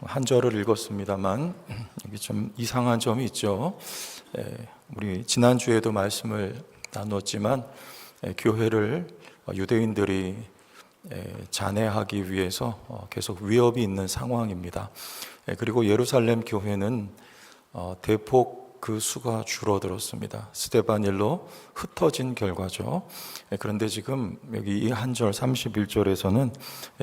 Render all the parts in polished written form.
한 절을 읽었습니다만 여기 좀 이상한 점이 있죠. 우리 지난주에도 말씀을 나눴지만 교회를 유대인들이 잔해하기 위해서 계속 위협이 있는 상황입니다. 그리고 예루살렘 교회는 대폭 그 수가 줄어들었습니다. 스데반 일로 흩어진 결과죠. 그런데 지금 여기 이 한 절 31절에서는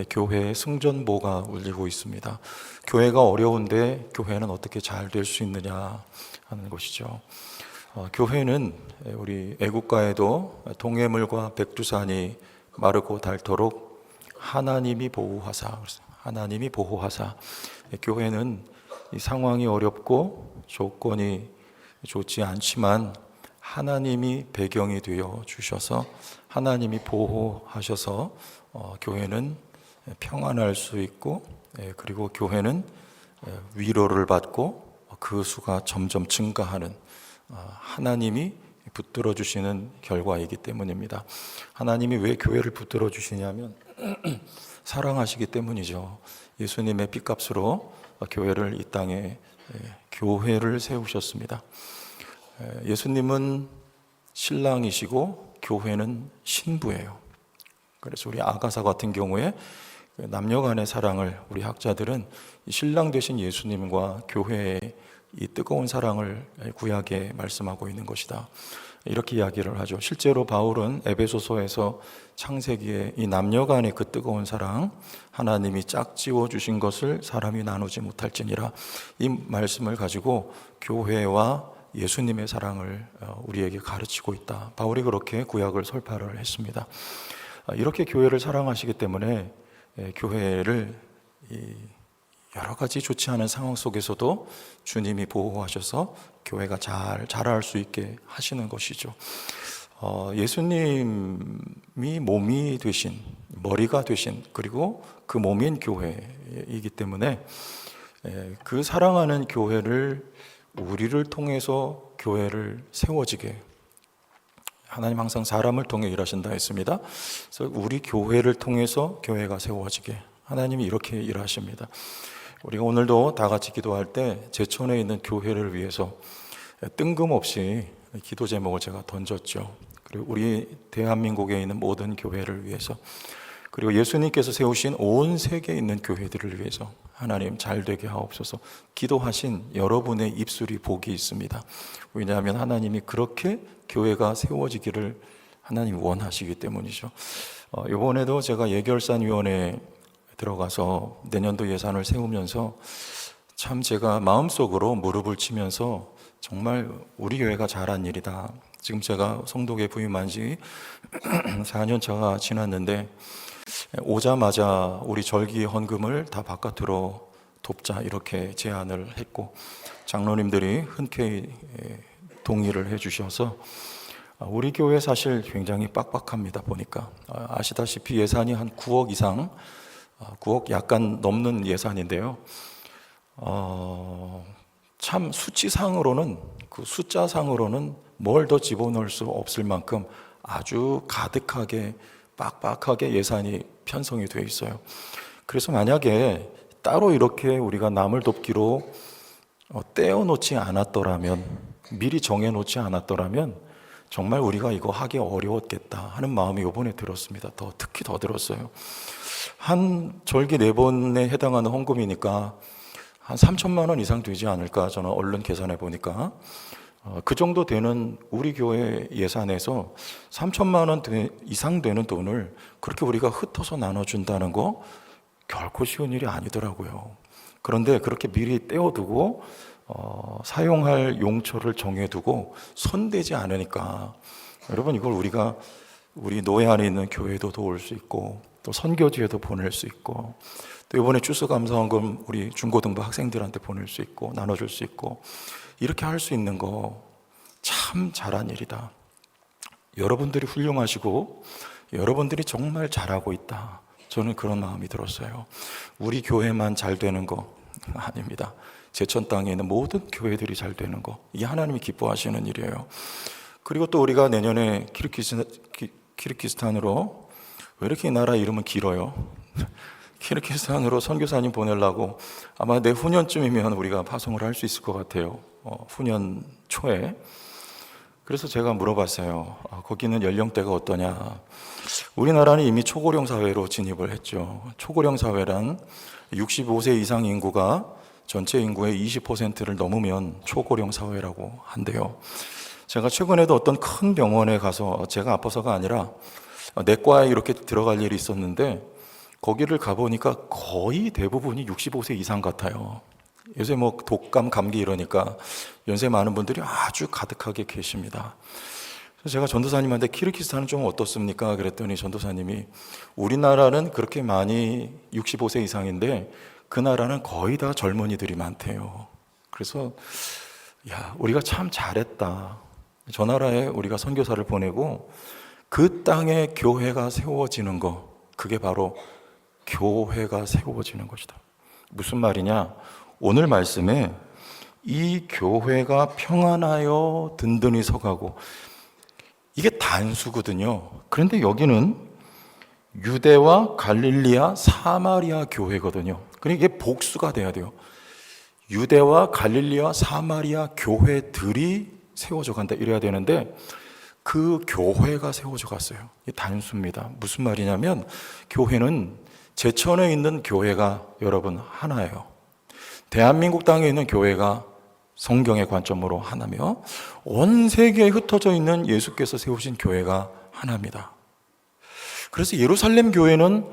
교회의 승전보가 울리고 있습니다. 교회가 어려운데 교회는 어떻게 잘 될 수 있느냐 하는 것이죠. 교회는 우리 애국가에도 동해물과 백두산이 마르고 닳도록 하나님이 보호하사, 교회는 이 상황이 어렵고 조건이 좋지 않지만 하나님이 배경이 되어 주셔서 하나님이 보호하셔서 교회는 평안할 수 있고, 그리고 교회는 위로를 받고 그 수가 점점 증가하는 하나님이 붙들어 주시는 결과이기 때문입니다. 하나님이 왜 교회를 붙들어 주시냐면 사랑하시기 때문이죠. 예수님의 핏값으로 교회를 이 땅에 교회를 세우셨습니다. 예수님은 신랑이시고 교회는 신부예요. 그래서 우리 아가사 같은 경우에 남녀 간의 사랑을 우리 학자들은 신랑 되신 예수님과 교회의 이 뜨거운 사랑을 구약에 말씀하고 있는 것이다, 이렇게 이야기를 하죠. 실제로 바울은 에베소서에서 창세기에 이 남녀 간의 그 뜨거운 사랑, 하나님이 짝지어 주신 것을 사람이 나누지 못할지니라, 이 말씀을 가지고 교회와 예수님의 사랑을 우리에게 가르치고 있다. 바울이 그렇게 구약을 설파를 했습니다. 이렇게 교회를 사랑하시기 때문에 교회를 여러 가지 좋지 않은 상황 속에서도 주님이 보호하셔서 교회가 잘 자랄 수 있게 하시는 것이죠. 예수님이 몸이 되신, 머리가 되신, 그리고 그 몸인 교회이기 때문에 그 사랑하는 교회를, 우리를 통해서 교회를 세워지게, 하나님 항상 사람을 통해 일하신다 했습니다. 그래서 우리 교회를 통해서 교회가 세워지게 하나님이 이렇게 일하십니다. 우리가 오늘도 다 같이 기도할 때 제천에 있는 교회를 위해서 뜬금없이 기도 제목을 제가 던졌죠. 그리고 우리 대한민국에 있는 모든 교회를 위해서, 그리고 예수님께서 세우신 온 세계에 있는 교회들을 위해서 하나님 잘 되게 하옵소서. 기도하신 여러분의 입술이 복이 있습니다. 왜냐하면 하나님이 그렇게 교회가 세워지기를 하나님이 원하시기 때문이죠. 이번에도 제가 예결산위원회에 들어가서 내년도 예산을 세우면서 참 제가 마음속으로 무릎을 치면서 정말 우리 교회가 잘한 일이다. 지금 제가 성도계 부임한 지 4년 차가 지났는데 오자마자 우리 절기 헌금을 다 바깥으로 돕자, 이렇게 제안을 했고 장로님들이 흔쾌히 동의를 해주셔서 우리 교회 사실 굉장히 빡빡합니다. 보니까 아시다시피 예산이 한 9억 이상, 9억 약간 넘는 예산인데요. 참 수치상으로는, 그 숫자상으로는 뭘 더 집어넣을 수 없을 만큼 아주 가득하게 빡빡하게 예산이 편성이 되어 있어요. 그래서 만약에 따로 이렇게 우리가 남을 돕기로 떼어놓지 않았더라면, 미리 정해놓지 않았더라면 정말 우리가 이거 하기 어려웠겠다 하는 마음이 이번에 들었습니다. 특히 더 들었어요. 한 절기 4번에 해당하는 헌금이니까 한 3천만 원 이상 되지 않을까, 저는 얼른 계산해 보니까 그 정도 되는 우리 교회 예산에서 3천만 원 이상 되는 돈을 그렇게 우리가 흩어서 나눠준다는 거 결코 쉬운 일이 아니더라고요. 그런데 그렇게 미리 떼어두고 사용할 용처를 정해두고 손대지 않으니까, 여러분, 이걸 우리가 우리 노예 안에 있는 교회도 도울 수 있고, 또 선교지에도 보낼 수 있고, 또 이번에 추수감사원금 우리 중고등부 학생들한테 보낼 수 있고 나눠줄 수 있고, 이렇게 할 수 있는 거 참 잘한 일이다. 여러분들이 훌륭하시고 여러분들이 정말 잘하고 있다. 저는 그런 마음이 들었어요. 우리 교회만 잘 되는 거 아닙니다. 제천 땅에 있는 모든 교회들이 잘 되는 거, 이게 하나님이 기뻐하시는 일이에요. 그리고 또 우리가 내년에 키르기스탄으로, 왜 이렇게 이 나라 이름은 길어요? 키르기스탄으로 선교사님 보내려고 아마 내후년쯤이면 우리가 파송을 할 수 있을 것 같아요. 후년 초에. 그래서 제가 물어봤어요. 거기는 연령대가 어떠냐? 우리나라는 이미 초고령 사회로 진입을 했죠. 초고령 사회란 65세 이상 인구가 전체 인구의 20%를 넘으면 초고령 사회라고 한대요. 제가 최근에도 어떤 큰 병원에 가서 제가 아파서가 아니라 내과에 이렇게 들어갈 일이 있었는데 거기를 가보니까 거의 대부분이 65세 이상 같아요. 요새 뭐 독감, 감기 이러니까 연세 많은 분들이 아주 가득하게 계십니다. 그래서 제가 전도사님한테 키르기스탄은 좀 어떻습니까? 그랬더니 전도사님이 우리나라는 그렇게 많이 65세 이상인데 그 나라는 거의 다 젊은이들이 많대요. 그래서 야, 우리가 참 잘했다. 저 나라에 우리가 선교사를 보내고 그 땅에 교회가 세워지는 거, 그게 바로 교회가 세워지는 것이다. 무슨 말이냐? 오늘 말씀에 이 교회가 평안하여 든든히 서가고, 이게 단수거든요. 그런데 여기는 유대와 갈릴리아, 사마리아 교회거든요. 그러니까 이게 복수가 돼야 돼요. 유대와 갈릴리아, 사마리아 교회들이 세워져 간다 이래야 되는데 그 교회가 세워져 갔어요. 이게 단수입니다. 무슨 말이냐면 교회는 제천에 있는 교회가 여러분 하나예요. 대한민국 땅에 있는 교회가 성경의 관점으로 하나며 온 세계에 흩어져 있는 예수께서 세우신 교회가 하나입니다. 그래서 예루살렘 교회는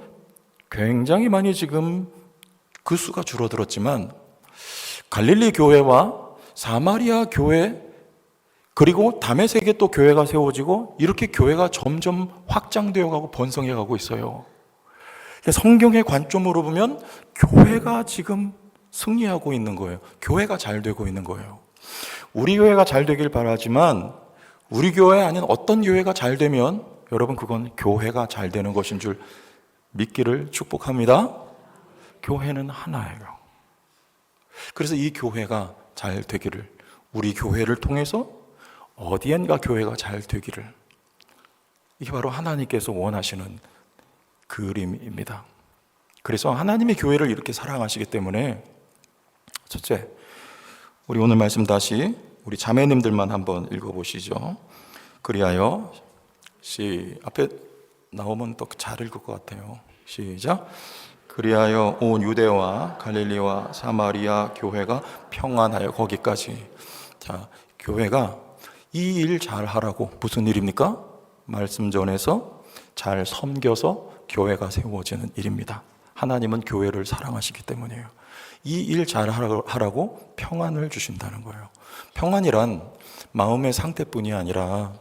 굉장히 많이 지금 그 수가 줄어들었지만 갈릴리 교회와 사마리아 교회 그리고 다메섹에 또 교회가 세워지고 이렇게 교회가 점점 확장되어 가고 번성해 가고 있어요. 성경의 관점으로 보면 교회가 지금 승리하고 있는 거예요. 교회가 잘 되고 있는 거예요. 우리 교회가 잘 되길 바라지만 우리 교회 아닌 어떤 교회가 잘 되면 여러분 그건 교회가 잘 되는 것인 줄 믿기를 축복합니다. 교회는 하나예요. 그래서 이 교회가 잘 되기를, 우리 교회를 통해서 어디엔가 교회가 잘 되기를, 이게 바로 하나님께서 원하시는 그림입니다. 그래서 하나님의 교회를 이렇게 사랑하시기 때문에 첫째, 우리 오늘 말씀 다시 우리 자매님들만 한번 읽어보시죠. 그리하여 앞에 나오면 또 잘 읽을 것 같아요. 시작. 그리하여 온 유대와 갈릴리와 사마리아 교회가 평안하여, 거기까지. 자, 교회가 이 일 잘 하라고. 무슨 일입니까? 말씀 전해서 잘 섬겨서 교회가 세워지는 일입니다. 하나님은 교회를 사랑하시기 때문이에요. 이 일 잘 하라고 평안을 주신다는 거예요. 평안이란 마음의 상태뿐이 아니라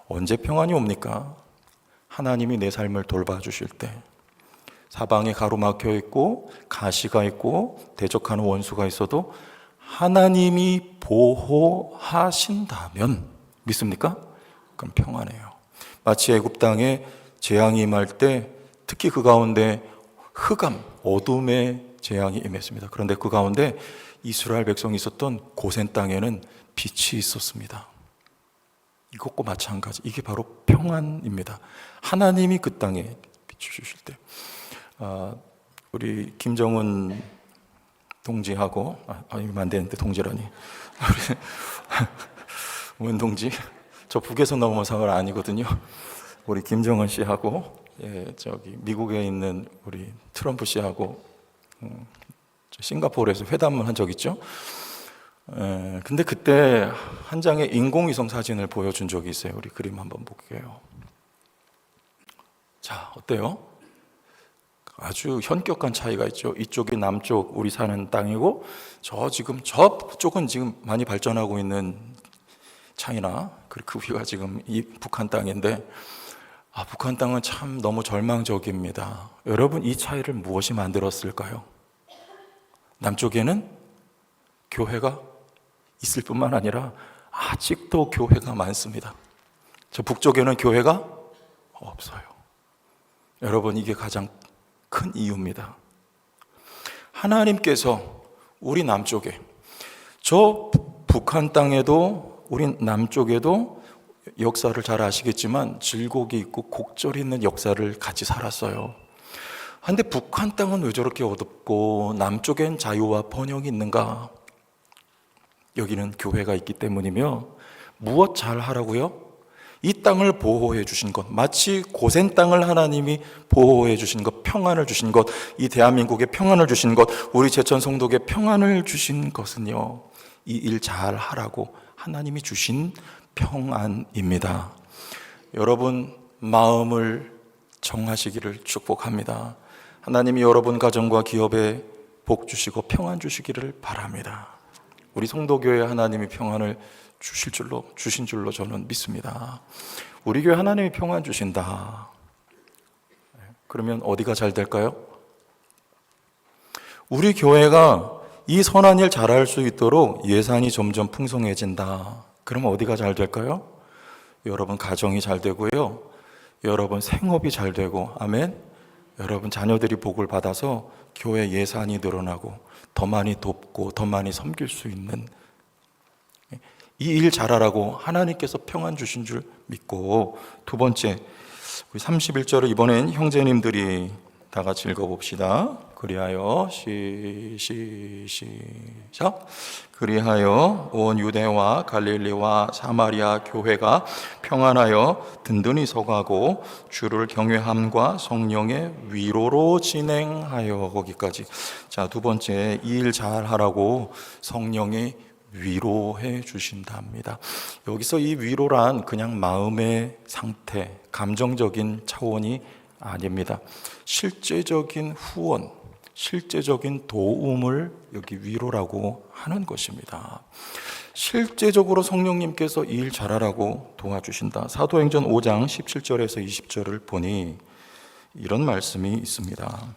언제 평안이 옵니까? 하나님이 내 삶을 돌봐주실 때, 사방에 가로막혀 있고 가시가 있고 대적하는 원수가 있어도 하나님이 보호하신다면 믿습니까? 그럼 평안해요. 마치 애굽 땅에 재앙이 임할 때 특히 그 가운데 흑암, 어둠의 재앙이 임했습니다. 그런데 그 가운데 이스라엘 백성이 있었던 고센 땅에는 빛이 있었습니다. 이것과 마찬가지, 이게 바로 평안입니다. 하나님이 그 땅에 비추실 때, 우리 김정은 동지하고, 이러면 안 되는데 동지라니, 문 동지, 저 북에서 넘어온 상은 아니거든요. 우리 김정은 씨하고, 저기 미국에 있는 우리 트럼프 씨하고 싱가포르에서 회담을 한 적 있죠. 근데 그때 한 장의 인공위성 사진을 보여준 적이 있어요. 우리 그림 한번 볼게요. 자, 어때요? 아주 현격한 차이가 있죠. 이쪽이 남쪽 우리 사는 땅이고 저쪽은 지금 많이 발전하고 있는 차이나, 그리고 그 위가 지금 이 북한 땅인데, 북한 땅은 참 너무 절망적입니다. 여러분, 이 차이를 무엇이 만들었을까요? 남쪽에는 교회가 있을 뿐만 아니라 아직도 교회가 많습니다. 저 북쪽에는 교회가 없어요. 여러분, 이게 가장 큰 이유입니다. 하나님께서 우리 남쪽에, 저 북한 땅에도 우리 남쪽에도 역사를 잘 아시겠지만 질곡이 있고 곡절이 있는 역사를 같이 살았어요. 근데 북한 땅은 왜 저렇게 어둡고 남쪽엔 자유와 번영이 있는가? 여기는 교회가 있기 때문이며, 무엇 잘 하라고요? 이 땅을 보호해 주신 것, 마치 고센 땅을 하나님이 보호해 주신 것, 평안을 주신 것, 이 대한민국에 평안을 주신 것, 우리 제천 성도에게 평안을 주신 것은요, 이 일 잘 하라고 하나님이 주신 평안입니다. 여러분 마음을 정하시기를 축복합니다. 하나님이 여러분 가정과 기업에 복 주시고 평안 주시기를 바랍니다. 우리 성도교회 하나님이 평안을 주신 줄로 저는 믿습니다. 우리 교회 하나님이 평안 주신다. 그러면 어디가 잘 될까요? 우리 교회가 이 선한 일 잘할 수 있도록 예산이 점점 풍성해진다. 그러면 어디가 잘 될까요? 여러분 가정이 잘 되고요, 여러분 생업이 잘 되고, 아멘. 여러분 자녀들이 복을 받아서 교회 예산이 늘어나고 더 많이 돕고 더 많이 섬길 수 있는, 이 일 잘하라고 하나님께서 평안 주신 줄 믿고, 두 번째, 우리 31절을 이번엔 형제님들이 다 같이 읽어봅시다. 그리하여 시작. 그리하여 온 유대와 갈릴리와 사마리아 교회가 평안하여 든든히 서가고 주를 경외함과 성령의 위로로 진행하여, 거기까지. 자, 두 번째, 이 일 잘하라고 성령이 위로해 주신답니다. 여기서 이 위로란 그냥 마음의 상태, 감정적인 차원이 아닙니다. 실제적인 후원, 실제적인 도움을 여기 위로라고 하는 것입니다. 실제적으로 성령님께서 이 일 잘하라고 도와주신다. 사도행전 5장 17절에서 20절을 보니 이런 말씀이 있습니다.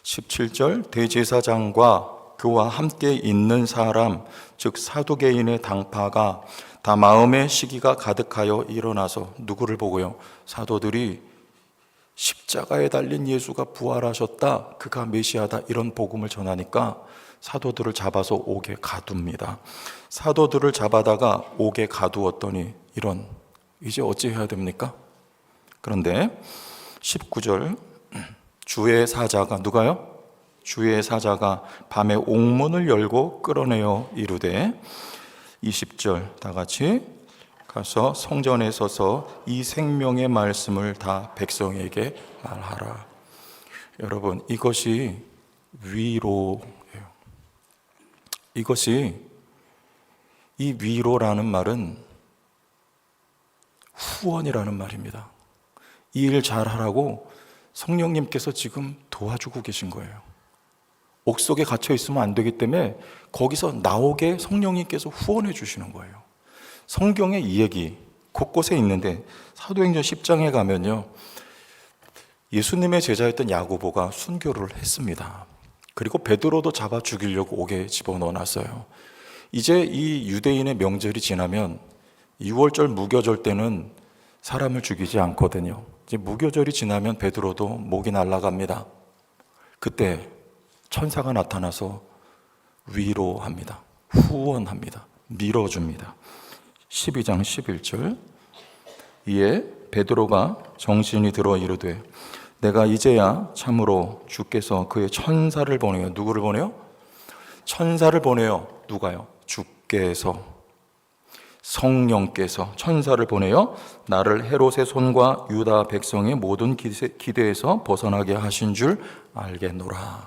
17절, 대제사장과 그와 함께 있는 사람, 즉 사두개인의 당파가 다 마음의 시기가 가득하여 일어나서, 누구를 보고요? 사도들이 십자가에 달린 예수가 부활하셨다, 그가 메시아다, 이런 복음을 전하니까 사도들을 잡아서 옥에 가둡니다. 사도들을 잡아다가 옥에 가두었더니 이제 어찌해야 됩니까? 그런데 19절, 주의 사자가, 누가요? 주의 사자가 밤에 옥문을 열고 끌어내어 이르되, 20절 다 같이 가서 성전에 서서 이 생명의 말씀을 다 백성에게 말하라. 여러분, 이것이 위로예요. 이 위로라는 말은 후원이라는 말입니다. 이 일 잘하라고 성령님께서 지금 도와주고 계신 거예요. 옥 속에 갇혀 있으면 안 되기 때문에 거기서 나오게 성령님께서 후원해 주시는 거예요. 성경에 이 얘기 곳곳에 있는데, 사도행전 10장에 가면요, 예수님의 제자였던 야고보가 순교를 했습니다. 그리고 베드로도 잡아 죽이려고 옥에 집어넣어 놨어요. 이제 이 유대인의 명절이 지나면 6월절 무교절 때는 사람을 죽이지 않거든요. 이제 무교절이 지나면 베드로도 목이 날아갑니다. 그때 천사가 나타나서 위로합니다. 후원합니다. 밀어줍니다. 12장 11절, 이에 베드로가 정신이 들어 이르되, 내가 이제야 참으로 주께서 그의 천사를 보내요. 누구를 보내요? 천사를 보내요. 누가요? 주께서, 성령께서 천사를 보내요 나를 헤롯의 손과 유다 백성의 모든 기대에서 벗어나게 하신 줄 알겠노라.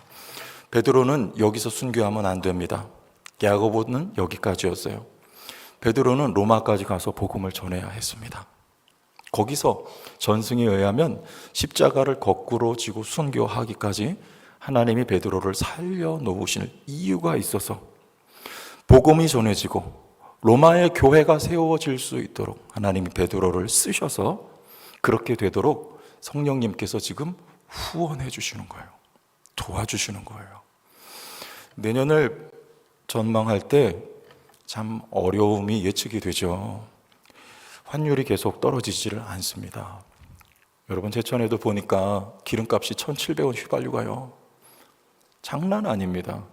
베드로는 여기서 순교하면 안 됩니다. 야고보는 여기까지였어요. 베드로는 로마까지 가서 복음을 전해야 했습니다. 거기서 전승에 의하면 십자가를 거꾸로 지고 순교하기까지 하나님이 베드로를 살려놓으실 이유가 있어서, 복음이 전해지고 로마의 교회가 세워질 수 있도록 하나님이 베드로를 쓰셔서 그렇게 되도록 성령님께서 지금 후원해 주시는 거예요. 도와주시는 거예요. 내년을 전망할 때 참 어려움이 예측이 되죠. 환율이 계속 떨어지지를 않습니다. 여러분, 제천에도 보니까 기름값이 1,700원 휘발유 가요. 장난 아닙니다.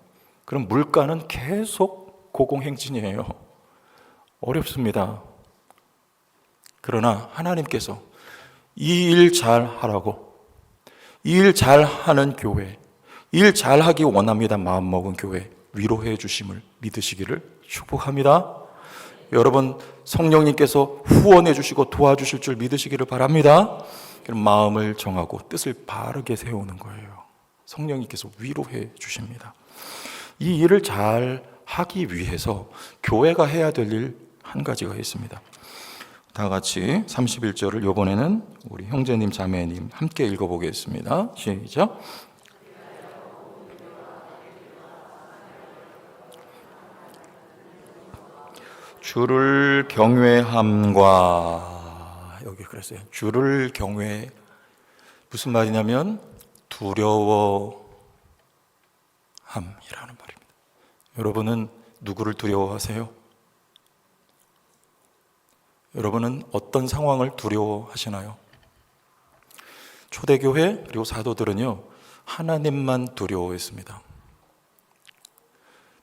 그럼 물가는 계속 고공행진이에요. 어렵습니다. 그러나 하나님께서 이 일 잘 하라고, 이 일 잘하는 교회, 일 잘하기 원합니다. 마음먹은 교회, 위로해 주심을 믿으시기를 축복합니다. 여러분, 성령님께서 후원해 주시고 도와주실 줄 믿으시기를 바랍니다. 마음을 정하고 뜻을 바르게 세우는 거예요. 성령님께서 위로해 주십니다. 이 일을 잘 하기 위해서 교회가 해야 될 일 한 가지가 있습니다. 다 같이 31절을 이번에는 우리 형제님 자매님 함께 읽어보겠습니다. 시작. 주를 경외함과, 여기 그랬어요. 주를 경외, 무슨 말이냐면 두려워함이라는 말입니다. 여러분은 누구를 두려워하세요? 여러분은 어떤 상황을 두려워하시나요? 초대교회 그리고 사도들은요, 하나님만 두려워했습니다.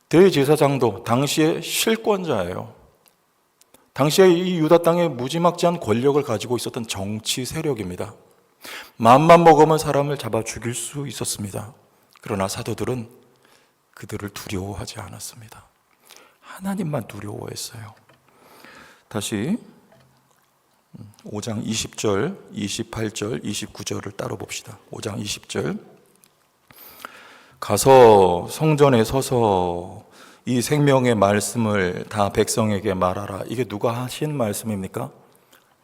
대제사장도 당시의 실권자예요. 당시에 이 유다 땅에 무지막지한 권력을 가지고 있었던 정치 세력입니다. 마음만 먹으면 사람을 잡아 죽일 수 있었습니다. 그러나 사도들은 그들을 두려워하지 않았습니다. 하나님만 두려워했어요. 다시 5장 20절, 28절, 29절을 따로 봅시다. 5장 20절. 가서 성전에 서서 이 생명의 말씀을 다 백성에게 말하라. 이게 누가 하신 말씀입니까?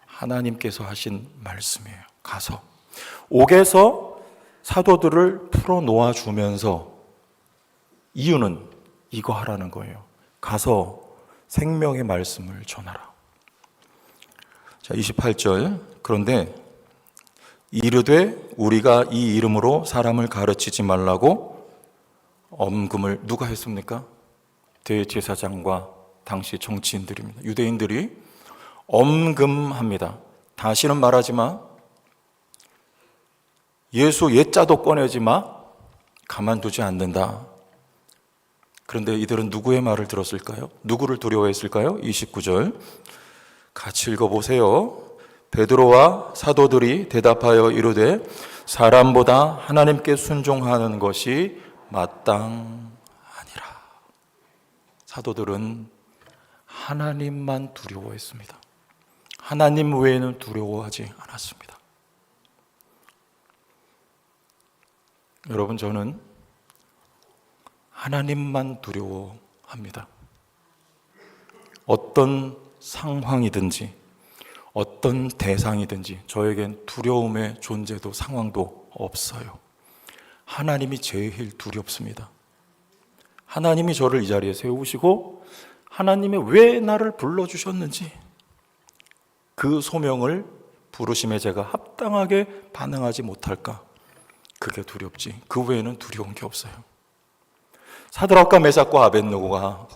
하나님께서 하신 말씀이에요. 가서 옥에서 사도들을 풀어 놓아 주면서, 이유는 이거 하라는 거예요. 가서 생명의 말씀을 전하라. 자, 28절. 그런데 이르되 우리가 이 이름으로 사람을 가르치지 말라고 엄금을 누가 했습니까? 대제사장과 당시 정치인들입니다. 유대인들이 엄금합니다. 다시는 말하지 마. 예수 옛자도 꺼내지 마. 가만두지 않는다. 그런데 이들은 누구의 말을 들었을까요? 누구를 두려워했을까요? 29절 같이 읽어보세요. 베드로와 사도들이 대답하여 이르되 사람보다 하나님께 순종하는 것이 마땅하니라. 사도들은 하나님만 두려워했습니다. 하나님 외에는 두려워하지 않았습니다. 여러분, 저는 하나님만 두려워합니다. 어떤 상황이든지 어떤 대상이든지 저에겐 두려움의 존재도 상황도 없어요. 하나님이 제일 두렵습니다. 하나님이 저를 이 자리에 세우시고 하나님이 왜 나를 불러주셨는지, 그 소명을 부르심에 제가 합당하게 반응하지 못할까, 그게 두렵지 그 외에는 두려운 게 없어요. 사드락과 메삭과 아벳느고가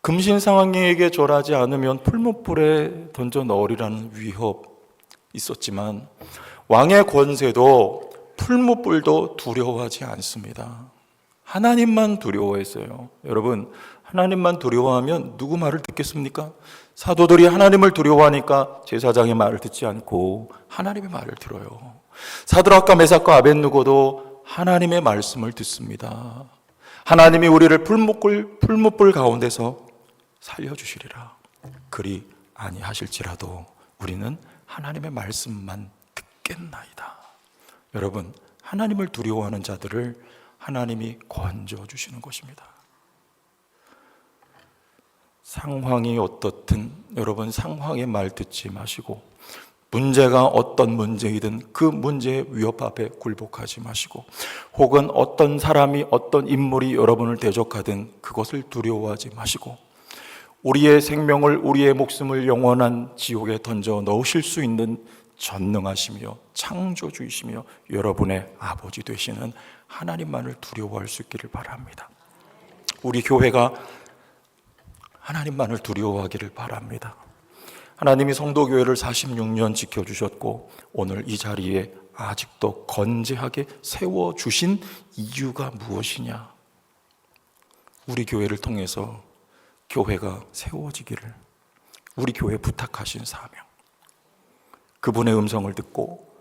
금신상에게 절하지 않으면 풀무불에 던져 넣으리라는 위협 있었지만 왕의 권세도 풀무불도 두려워하지 않습니다. 하나님만 두려워했어요. 여러분, 하나님만 두려워하면 누구 말을 듣겠습니까? 사도들이 하나님을 두려워하니까 제사장의 말을 듣지 않고 하나님의 말을 들어요. 사드락과 메삭과 아벳느고도 하나님의 말씀을 듣습니다. 하나님이 우리를 풀무불 가운데서 살려주시리라. 그리 아니하실지라도 우리는 하나님의 말씀만 듣겠나이다. 여러분, 하나님을 두려워하는 자들을 하나님이 건져주시는 것입니다. 상황이 어떻든 여러분, 상황의 말 듣지 마시고, 문제가 어떤 문제이든 그 문제의 위협 앞에 굴복하지 마시고, 혹은 어떤 사람이 어떤 인물이 여러분을 대적하든 그것을 두려워하지 마시고, 우리의 생명을, 우리의 목숨을 영원한 지옥에 던져 넣으실 수 있는 전능하시며 창조주이시며 여러분의 아버지 되시는 하나님만을 두려워할 수 있기를 바랍니다. 우리 교회가 하나님만을 두려워하기를 바랍니다. 하나님이 성도교회를 46년 지켜주셨고 오늘 이 자리에 아직도 건재하게 세워주신 이유가 무엇이냐? 우리 교회를 통해서 교회가 세워지기를, 우리 교회에 부탁하신 사명, 그분의 음성을 듣고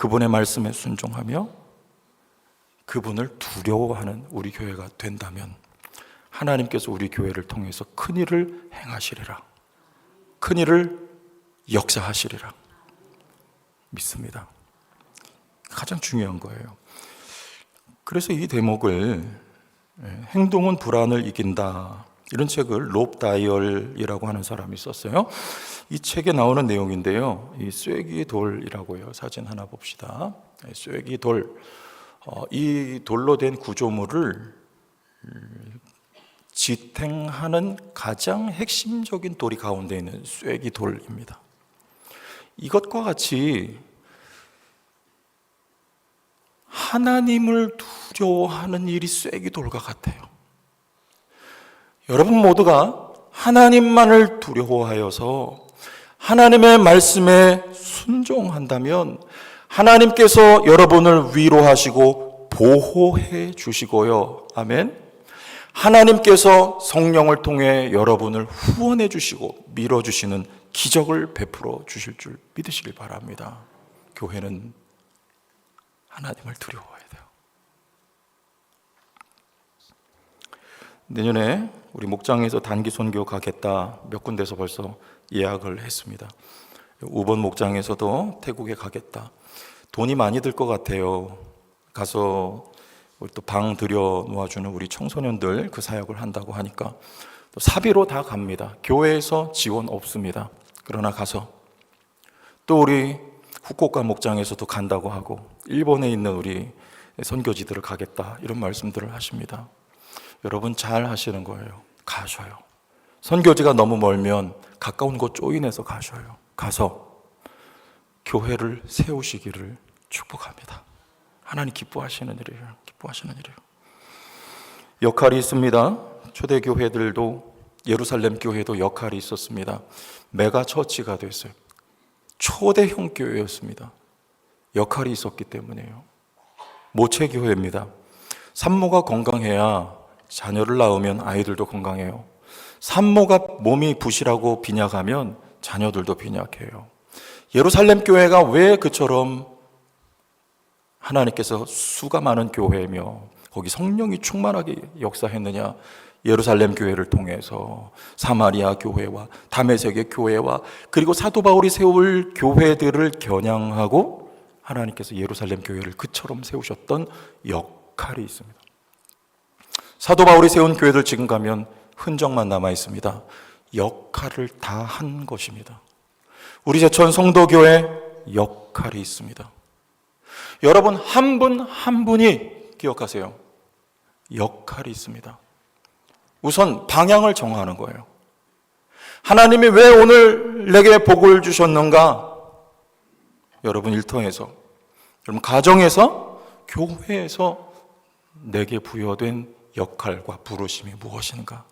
그분의 말씀에 순종하며 그분을 두려워하는 우리 교회가 된다면 하나님께서 우리 교회를 통해서 큰 일을 행하시리라, 큰 일을 역사하시리라 믿습니다. 가장 중요한 거예요. 그래서 이 대목을 행동은 불안을 이긴다, 이런 책을 롭 다이얼이라고 하는 사람이 썼어요. 이 책에 나오는 내용인데요, 이 쐐기 돌이라고요. 사진 하나 봅시다. 쐐기 돌, 이 돌로 된 구조물을 지탱하는 가장 핵심적인 돌이 가운데 있는 쐐기 돌입니다. 이것과 같이 하나님을 두려워하는 일이 쐐기 돌과 같아요. 여러분 모두가 하나님만을 두려워하여서 하나님의 말씀에 순종한다면 하나님께서 여러분을 위로하시고 보호해 주시고요. 아멘. 하나님께서 성령을 통해 여러분을 후원해 주시고 밀어주시는 기적을 베풀어 주실 줄 믿으시길 바랍니다. 교회는 하나님을 두려워해야 돼요. 내년에 우리 목장에서 단기 선교 가겠다, 몇 군데서 벌써 예약을 했습니다. 우번 목장에서도 태국에 가겠다. 돈이 많이 들 것 같아요. 가서 우리 또 방 들여 놓아주는 우리 청소년들 그 사역을 한다고 하니까 또 사비로 다 갑니다. 교회에서 지원 없습니다. 그러나 가서 또 우리 후쿠오카 목장에서도 간다고 하고 일본에 있는 우리 선교지들을 가겠다, 이런 말씀들을 하십니다. 여러분 잘 하시는 거예요. 가셔요. 선교지가 너무 멀면 가까운 곳 조인해서 가셔요. 가서 교회를 세우시기를 축복합니다. 하나님 기뻐하시는 일이에요. 기뻐하시는 일이에요. 역할이 있습니다. 초대교회들도, 예루살렘 교회도 역할이 있었습니다. 메가 처치가 됐어요. 초대형 교회였습니다. 역할이 있었기 때문이에요. 모체교회입니다. 산모가 건강해야 자녀를 낳으면 아이들도 건강해요. 산모가 몸이 부실하고 빈약하면 자녀들도 빈약해요. 예루살렘 교회가 왜 그처럼 하나님께서 수가 많은 교회며 거기 성령이 충만하게 역사했느냐? 예루살렘 교회를 통해서 사마리아 교회와 다메섹의 교회와 그리고 사도 바울이 세울 교회들을 겨냥하고 하나님께서 예루살렘 교회를 그처럼 세우셨던 역할이 있습니다. 사도 바울이 세운 교회들 지금 가면 흔적만 남아 있습니다. 역할을 다 한 것입니다. 우리 제천 성도교회 역할이 있습니다. 여러분 한 분 한 분이 기억하세요. 역할이 있습니다. 우선 방향을 정하는 거예요. 하나님이 왜 오늘 내게 복을 주셨는가? 여러분 일터에서, 여러분 가정에서, 교회에서 내게 부여된 역할과 부르심이 무엇인가?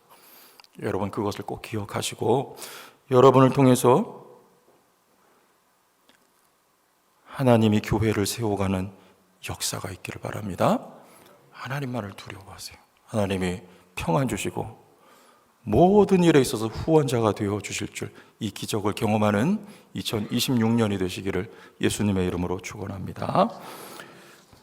여러분 그것을 꼭 기억하시고 여러분을 통해서 하나님이 교회를 세워가는 역사가 있기를 바랍니다. 하나님만을 두려워하세요. 하나님이 평안 주시고 모든 일에 있어서 후원자가 되어 주실 줄, 이 기적을 경험하는 2026년이 되시기를 예수님의 이름으로 축원합니다.